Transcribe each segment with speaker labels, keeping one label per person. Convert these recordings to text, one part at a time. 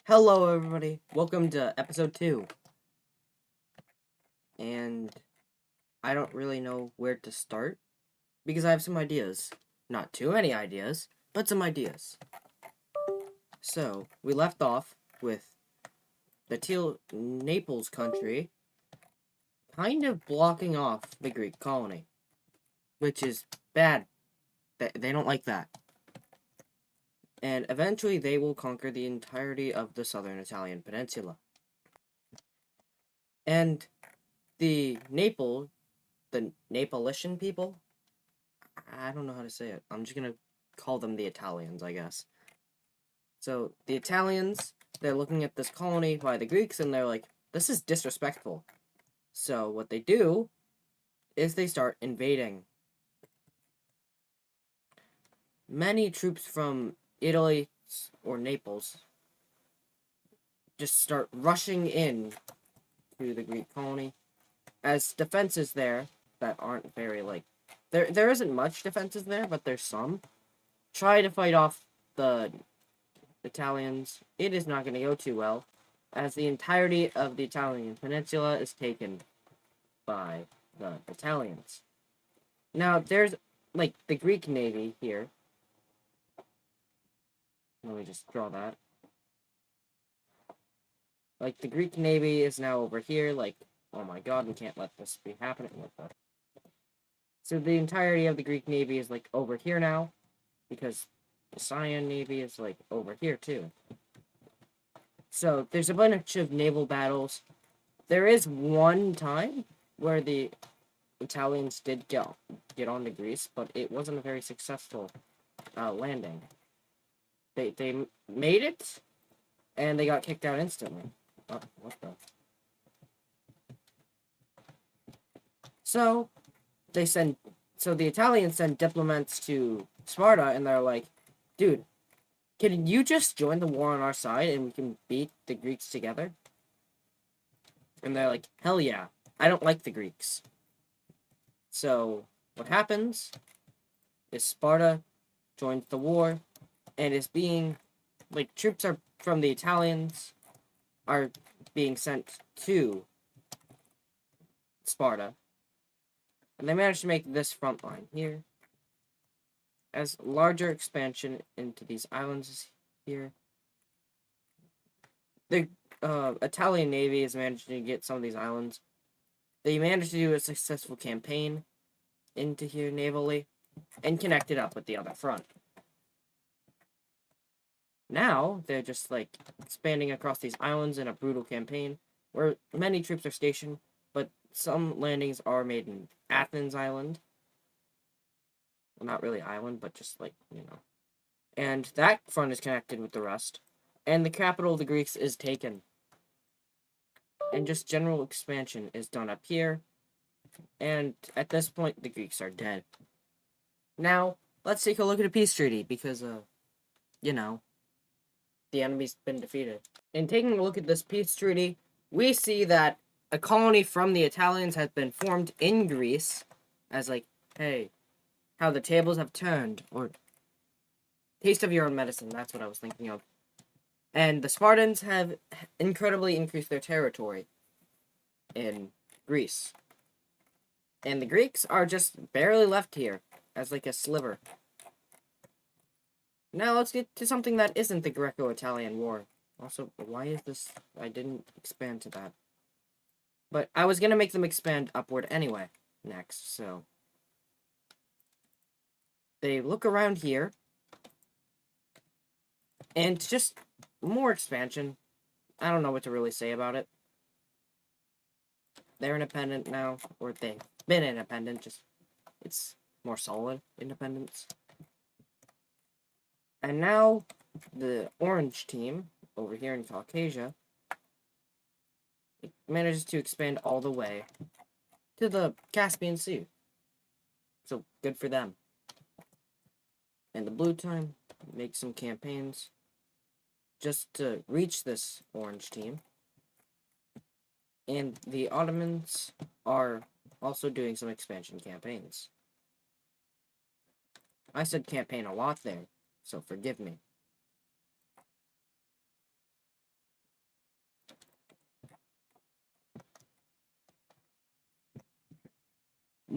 Speaker 1: Hello, everybody. Welcome to episode 2. And I don't really know where to start because I have some ideas. Not too many ideas, but some ideas. So, we left off with the Naples country kind of blocking off the Greek colony, which is bad. They don't like that. And eventually they will conquer the entirety of the southern Italian peninsula. And the Neapolitan people, I don't know how to say it. I'm just gonna call them the Italians, I guess. So, the Italians, they're looking at this colony by the Greeks, and they're like, this is disrespectful. So, what they do is they start invading. Many troops from Italy or Naples just start rushing in to the Greek colony as defenses there that aren't very, there isn't much defenses there, but there's some. Try to fight off the Italians. It is not going to go too well, as the entirety of the Italian peninsula is taken by the Italians. Now, there's, the Greek navy here. Let me just draw that. The Greek navy is now over here, oh my god, we can't let this be happening with us. So the entirety of the Greek navy is, over here now, because the Cyan navy is, over here, too. So, there's a bunch of naval battles. There is one time where the Italians did get onto Greece, but it wasn't a very successful landing. They made it, and they got kicked out instantly. Oh, what the? So, the Italians send diplomats to Sparta, and they're like, dude, can you just join the war on our side, and we can beat the Greeks together? And they're like, hell yeah, I don't like the Greeks. So, what happens is Sparta joins the war, and is being, troops are from the Italians are being sent to Sparta. And they managed to make this front line here. As larger expansion into these islands is here. The Italian Navy is managing to get some of these islands. They managed to do a successful campaign into here navally and connect it up with the other front. Now, they're just, expanding across these islands in a brutal campaign where many troops are stationed, but some landings are made in Athens Island. Well, not really island, but just, And that front is connected with the rest. And the capital of the Greeks is taken. And just general expansion is done up here. And at this point, the Greeks are dead. Now, let's take a look at a peace treaty, because, the enemy's been defeated. In taking a look at this peace treaty, we see that a colony from the Italians has been formed in Greece, as hey, how the tables have turned, or taste of your own medicine, that's what I was thinking of. And the Spartans have incredibly increased their territory in Greece. And the Greeks are just barely left here, as a sliver. Now let's get to something that isn't the Greco-Italian War. Also, why is this? I didn't expand to that. But I was going to make them expand upward anyway, next, so. They look around here. And just more expansion. I don't know what to really say about it. They're independent now, or they've been independent, just it's more solid independence. And now, the orange team, over here in Caucasia, manages to expand all the way to the Caspian Sea. So, good for them. And the blue team makes some campaigns just to reach this orange team. And the Ottomans are also doing some expansion campaigns. I said campaign a lot there, so forgive me.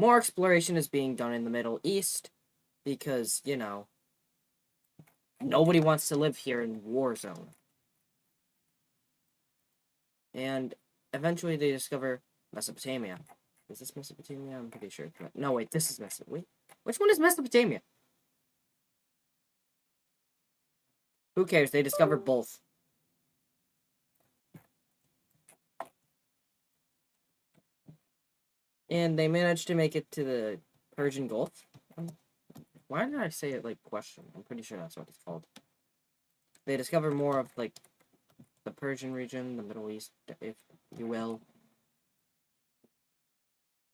Speaker 1: more exploration is being done in the Middle East because, you know, nobody wants to live here in war zone. And eventually they discover Mesopotamia. Is this Mesopotamia? I'm pretty sure. No, wait, this is Mesopotamia. Wait, which one is Mesopotamia? Who cares? They discovered both. And they managed to make it to the Persian Gulf. Why did I say it like question? I'm pretty sure that's what it's called. They discover more of like the Persian region, the Middle East, if you will.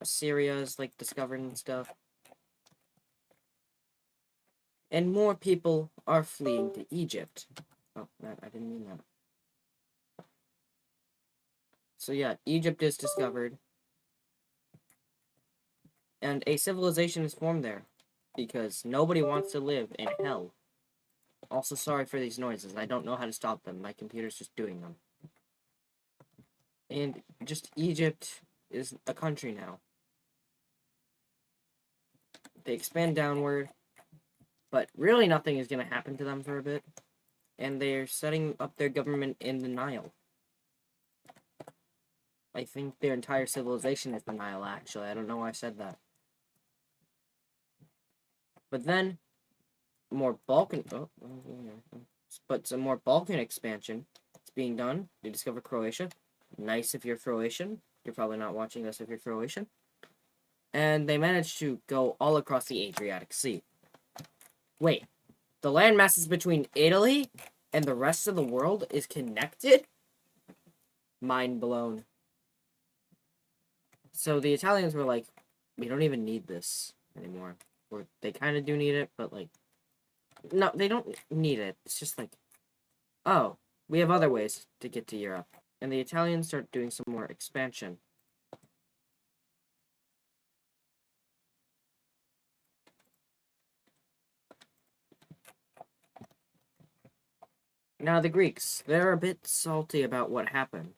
Speaker 1: Assyria is like discovered and stuff. And more people are fleeing to Egypt. Oh, I didn't mean that. So yeah, Egypt is discovered. And a civilization is formed there. Because nobody wants to live in hell. Also, sorry for these noises. I don't know how to stop them. My computer's just doing them. And just Egypt is a country now. They expand downward. But really nothing is going to happen to them for a bit. And they're setting up their government in the Nile. I think their entire civilization is the Nile, actually. I don't know why I said that. But then, more Balkan... but some more Balkan expansion is being done. They discover Croatia. Nice if you're Croatian. You're probably not watching this if you're Croatian. And they managed to go all across the Adriatic Sea. Wait, the land masses between Italy and the rest of the world is connected? Mind blown. So the Italians were like, we don't even need this anymore. Or they kind of do need it, but like, no, they don't need it. It's just like, oh, we have other ways to get to Europe. And the Italians start doing some more expansion. Now the Greeks, they're a bit salty about what happened.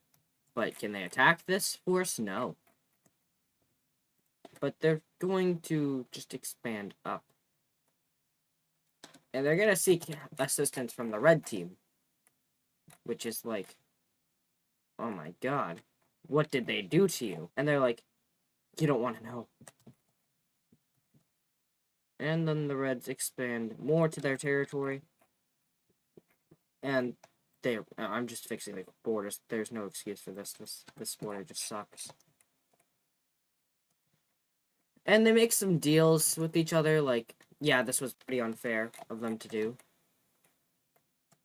Speaker 1: But can they attack this force? No. But they're going to just expand up. And they're going to seek assistance from the red team. Which is like, oh my god, what did they do to you? And they're like, you don't want to know. And then the Reds expand more to their territory. And I'm just fixing the borders. There's no excuse for this. This border just sucks. And they make some deals with each other, like, yeah, this was pretty unfair of them to do.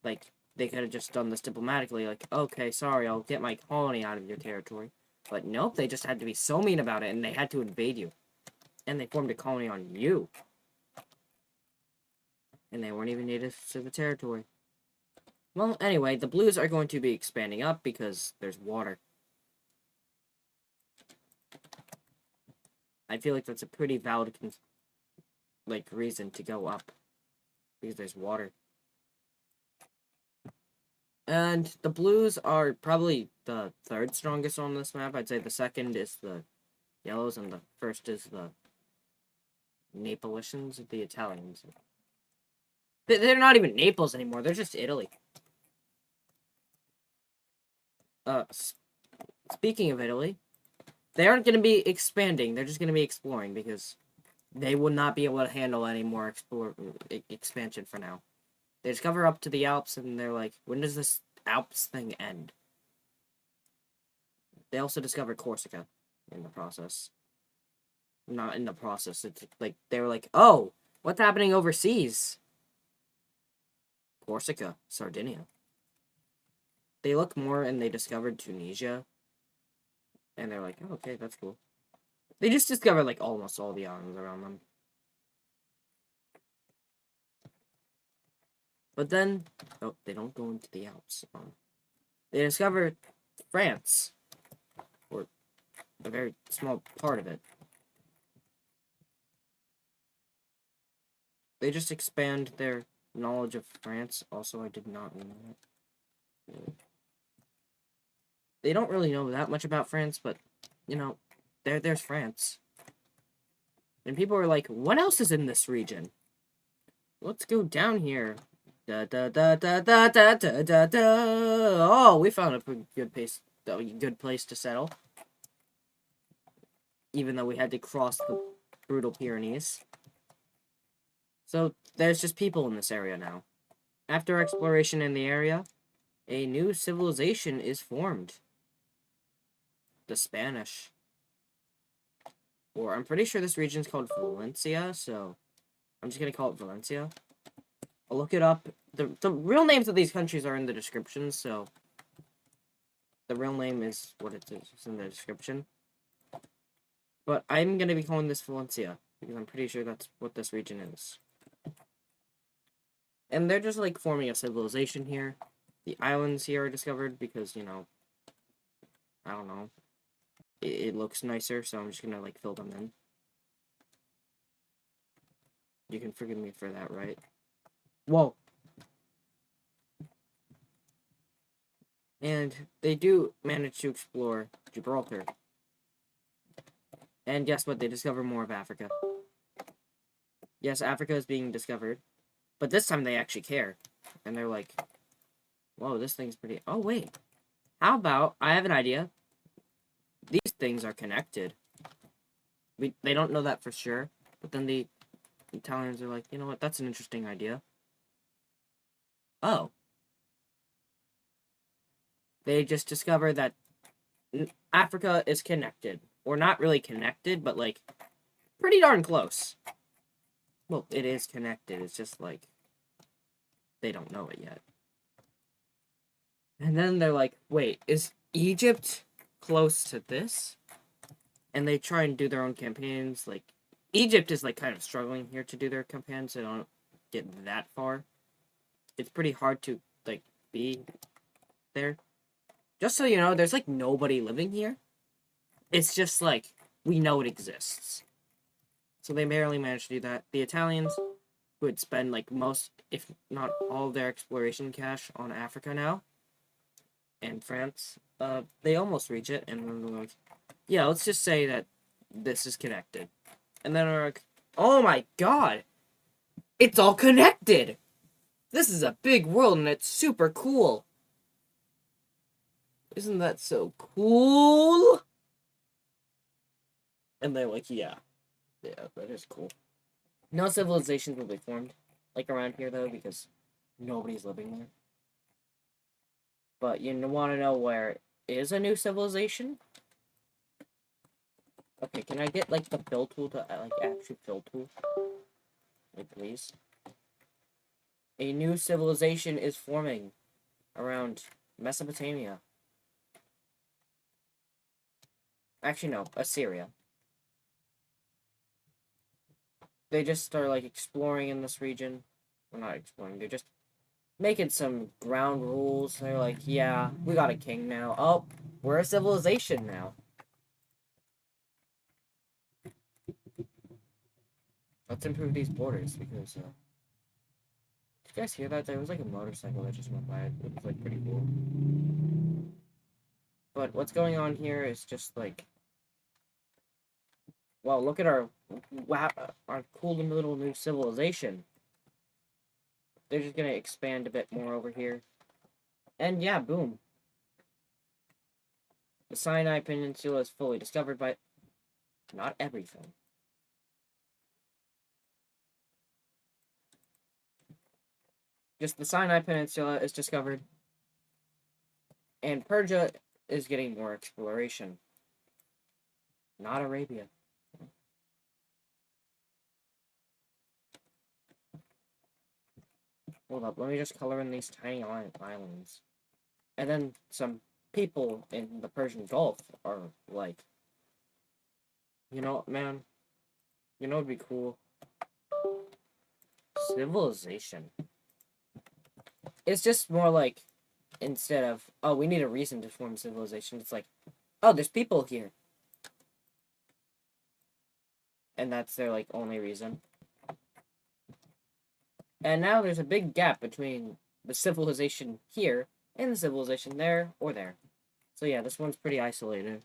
Speaker 1: Like, they could have just done this diplomatically, like, okay, sorry, I'll get my colony out of your territory. But nope, they just had to be so mean about it, and they had to invade you. And they formed a colony on you. And they weren't even native to the territory. Well, anyway, the Blues are going to be expanding up because there's water. I feel like that's a pretty valid, reason to go up. Because there's water. And the Blues are probably the third strongest on this map. I'd say the second is the Yellows, and the first is the Napolitans, the Italians. They're not even Naples anymore. They're just Italy. Speaking of Italy, they aren't going to be expanding. They're just going to be exploring because they would not be able to handle any more expansion for now. They discover up to the Alps, and they're like, when does this Alps thing end? They also discovered Corsica in the process. Not in the process. It's like, they were like, oh, what's happening overseas? Corsica, Sardinia. They look more, and they discovered Tunisia. And they're like, oh, okay, that's cool. They just discovered, like, almost all the islands around them. But then, oh, they don't go into the Alps. They discovered France. Or a very small part of it. They just expand their knowledge of France. Also, I did not know that. They don't really know that much about France, but, you know, there's France. And people were like, what else is in this region? Let's go down here. Da da da da da da da da da. Oh, we found a good place to settle. Even though we had to cross the brutal Pyrenees. So there's just people in this area now. After exploration in the area, a new civilization is formed. The Spanish. Or I'm pretty sure this region is called Valencia, so I'm just gonna call it Valencia. I'll look it up. The real names of these countries are in the description, so the real name is what it is. It's in the description. But I'm gonna be calling this Valencia, because I'm pretty sure that's what this region is. And they're just like forming a civilization here. The islands here are discovered because, you know, I don't know. It looks nicer, so I'm just gonna like fill them in. You can forgive me for that, right? Whoa. And they do manage to explore Gibraltar. And guess what? They discover more of Africa. Yes, Africa is being discovered. But this time they actually care. And they're like, whoa, this thing's pretty... Oh, wait. How about... I have an idea. These things are connected. They don't know that for sure. But then the Italians are like, you know what? That's an interesting idea. Oh. They just discovered that Africa is connected. Or not really connected, but like, pretty darn close. Well, it is connected. It's just like, they don't know it yet. And then they're like, wait, is Egypt close to this? And they try and do their own campaigns. Like, Egypt is like kind of struggling here to do their campaigns. They don't get that far. It's pretty hard to like be there. Just so you know, there's like nobody living here. It's just like, we know it exists. So they barely managed to do that. The Italians would spend like most, if not all of their exploration cash on Africa now. And France, they almost reach it. And then they're like, yeah, let's just say that this is connected. And then they're like, oh my god! It's all connected! This is a big world and it's super cool! Isn't that so cool? And they're like, yeah. Yeah, that is cool. No civilizations will be formed, like around here though, because nobody's living there. But you want to know where is a new civilization? Okay, can I get like the fill tool to like actually fill tool? Like, please. A new civilization is forming around Mesopotamia. Actually, no, Assyria. They just start like exploring in this region. Well, not exploring, they're just making some ground rules. They're like, yeah, we got a king now. Oh, we're a civilization now. Let's improve these borders because, did you guys hear that? There was like a motorcycle that just went by. It was like pretty cool. But what's going on here is just like, wow, look at our cool little new civilization. They're just gonna expand a bit more over here. And yeah, boom. The Sinai Peninsula is fully discovered, but not everything. Just the Sinai Peninsula is discovered. And Persia is getting more exploration. Not Arabia. Hold up, let me just color in these tiny islands. And then some people in the Persian Gulf are like, you know, man, you know, it'd be cool. Civilization. It's just more like, instead of, oh, we need a reason to form civilization, it's like, oh, there's people here. And that's their, like, only reason. And now there's a big gap between the civilization here and the civilization there or there. So yeah, this one's pretty isolated.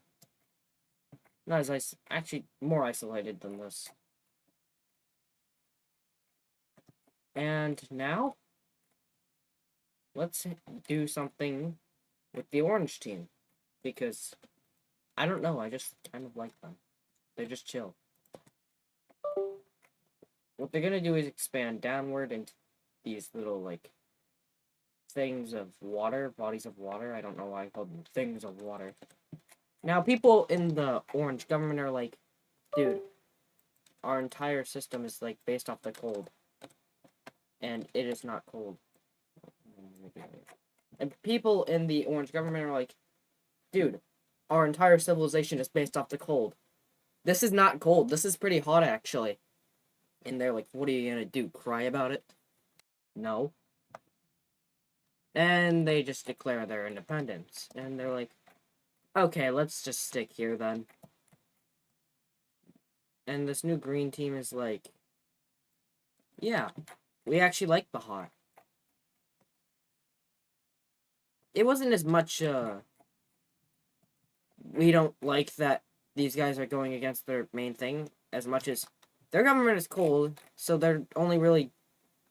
Speaker 1: Not as actually more isolated than this. And now, let's do something with the orange team. Because, I don't know, I just kind of like them. They're just chill. What they're gonna do is expand downward into these little, like, things of water, bodies of water. I don't know why I called them things of water. Now, people in the orange government are like, dude, our entire system is, like, based off the cold. And it is not cold. And people in the orange government are like, dude, our entire civilization is based off the cold. This is not cold. This is pretty hot, actually. And they're like, what are you gonna do? Cry about it? No. And they just declare their independence. And they're like, okay, let's just stick here then. And this new green team is like, yeah, we actually like the hot. It wasn't as much, we don't like that these guys are going against their main thing, as much as their government is cold, so they're only really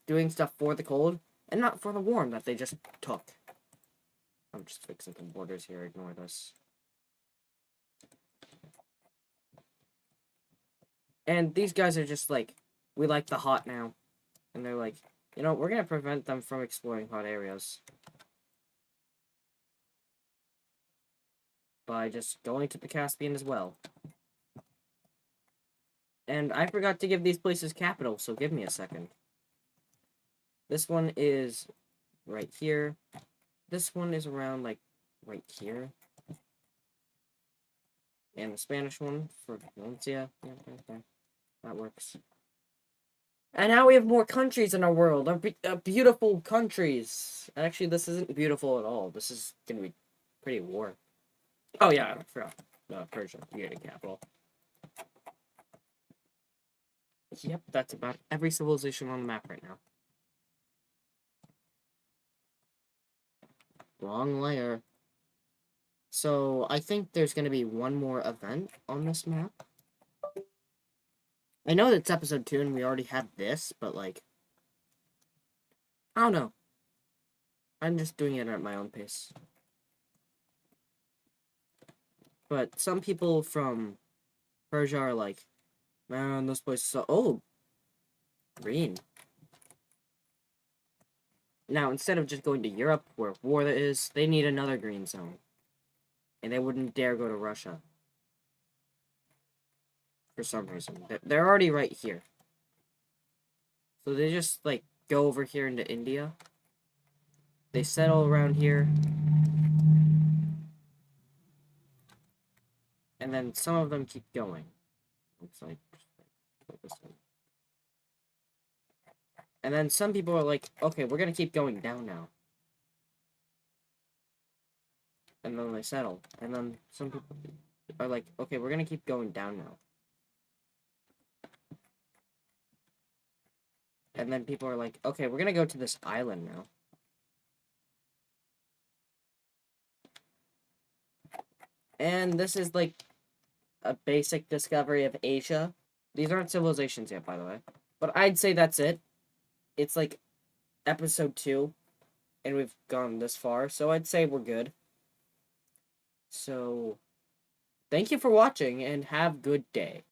Speaker 1: doing stuff for the cold, and not for the warm that they just took. I'm just fixing some borders here, ignore this. And these guys are just like, we like the hot now. And they're like, you know, we're gonna prevent them from exploring hot areas. By just going to the Caspian as well. And I forgot to give these places capitals, so give me a second. This one is right here. This one is around, like, right here. And the Spanish one for Valencia. Yeah, that works. And now we have more countries in our world. Our beautiful countries. Actually, this isn't beautiful at all. This is gonna be pretty war. Oh, yeah, I forgot. Persia. You get a capital. Yep, that's about every civilization on the map right now. Wrong layer. So, I think there's going to be one more event on this map. I know that's episode 2 and we already had this, but, like, I don't know. I'm just doing it at my own pace. But some people from Persia are like, man, this place is so... Oh! Green. Now, instead of just going to Europe, where war is, they need another green zone. And they wouldn't dare go to Russia. For some reason. They're already right here. So they just, like, go over here into India. They settle around here. And then some of them keep going. Looks like... And then some people are like, okay, we're gonna keep going down now. And then they settle. And then some people are like, okay, we're gonna keep going down now. And then people are like, okay, we're gonna go to this island now. And this is, like, a basic discovery of Asia. These aren't civilizations yet, by the way. But I'd say that's it. It's, like, episode 2. And we've gone this far. So I'd say we're good. So, thank you for watching, and have a good day.